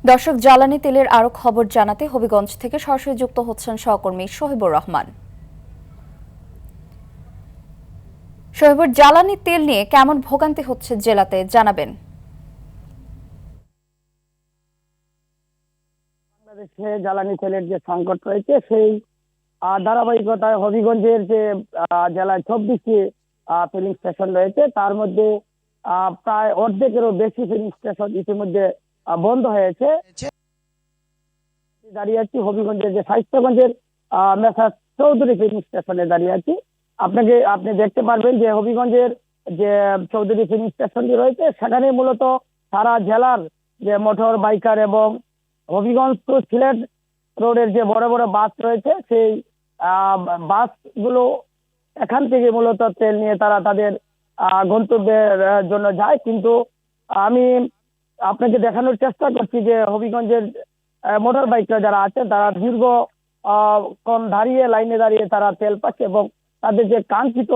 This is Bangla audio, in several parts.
দর্শক, জ্বালানি তেলের আরো খবর জানাতে হবিগঞ্জ থেকে সরাসরি যুক্ত হচ্ছেন সহকর্মী শহীবুর রহমান। শহীবুর, জ্বালানি তেল নিয়ে কেমন ভোগান্তি হচ্ছে জেলাতে জানাবেন। বাংলাদেশে জ্বালানি তেলের যে সংকট রয়েছে সেই ধারাবাহিকতায় হবিগঞ্জের যে জেলায় 24টি ফিলিং স্টেশন রয়েছে তার মধ্যে প্রায় অর্ধেকেরও বেশি ফিলিং স্টেশন ইতিমধ্যে বন্ধ হয়েছে। দাঁড়িয়ে আছি হবিগঞ্জের যে স্বাস্থ্যগঞ্জের মেসার্স চৌধুরী ফিলিং স্টেশনে দাঁড়িয়ে আছি। আপনি দেখতে পারবেন যে হবিগঞ্জের যে চৌধুরী ফিলিং স্টেশনটি রয়েছে সেখানে মূলত সারা জেলার যে মোটর বাইকার এবং হবিগঞ্জ টু সিলেট রোডের যে বড় বড় বাস রয়েছে সেই বাসগুলো এখান থেকে মূলত তেল নিয়ে তারা তাদের গন্তব্যের জন্য যায়। কিন্তু আমি আপনাকে দেখানোর চেষ্টা করছি যে হবিগঞ্জের মোটর বাইকরা যারা আছে তারা দীর্ঘ ক্ষণ দাঁড়িয়ে লাইনে দাঁড়িয়ে তারা তেল পাচ্ছে এবং তাদের যে কাঙ্ক্ষিত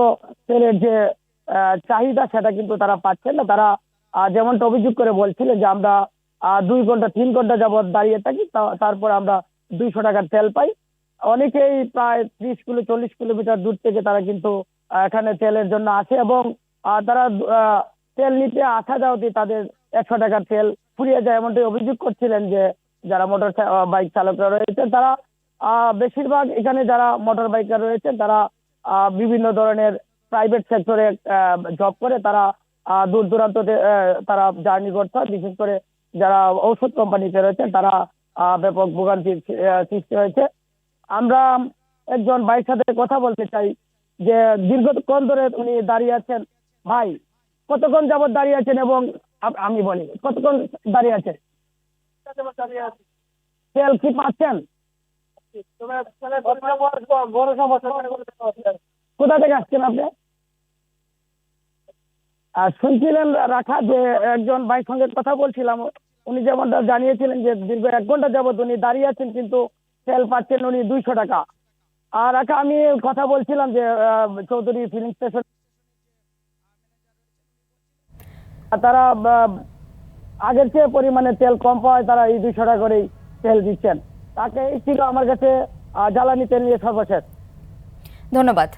তেলের যে চাহিদা সেটা কিন্তু তারা পাচ্ছে না। তারা যেমনটা অভিযোগ করে বলছিলেন যে আমরা 2 ঘন্টা 3 ঘন্টা যাবৎ দাঁড়িয়ে থাকি, তারপর আমরা 200 টাকার তেল পাই। অনেকেই প্রায় 30 কিলো 40 কিলোমিটার দূর থেকে তারা কিন্তু এখানে তেলের জন্য আসে এবং তারা তেল নিতে আসা যাওয়াতে তাদের 100 টাকার তেল ফুরিয়ে যায়, এমনটাই অভিযোগ করছিলেন যে যারা মোটর বাইক চালকরা রয়েছে তারা বেশিরভাগ এখানে যারা মোটর বাইকার রয়েছে তারা বিভিন্ন ধরনের প্রাইভেট সেক্টরে জব করে, তারা দূর দূরান্তে তারা জার্নি করতে হয়। বিশেষ করে যারা ঔষধ কোম্পানিতে রয়েছে তারা ব্যাপক ভোগান্তির সৃষ্টি হয়েছে। আমরা একজন ভাইয়ের সাথে কথা বলতে চাই যে দীর্ঘক্ষণ ধরে উনি দাঁড়িয়ে আছেন। ভাই, কতক্ষণ যাবত দাঁড়িয়ে আছেন এবং আমি বলি কতক্ষণ দাঁড়িয়ে আছেন? তেল কি পাচ্ছেন? কোথা থেকে আসছেন আপনি? শুনছিলেন রাখা যে একজন ভাইয়ের সঙ্গে কথা বলছিলাম, উনি যেমনটা জানিয়েছিলেন যে দীর্ঘ 1 ঘন্টা যাবত উনি দাঁড়িয়ে আছেন কিন্তু তেল পাচ্ছেন উনি 200 টাকা। আর রাখা আমি কথা বলছিলাম যে চৌধুরী ফিলিং স্টেশন তারা আগের চেয়ে পরিমাণে তেল কম পাওয়ায় তারা এই 200 টাকা করেই তেল দিচ্ছেন। তাকে এই ছিল আমার কাছে জ্বালানি তেল নিয়ে সর্বশেষ। ধন্যবাদ।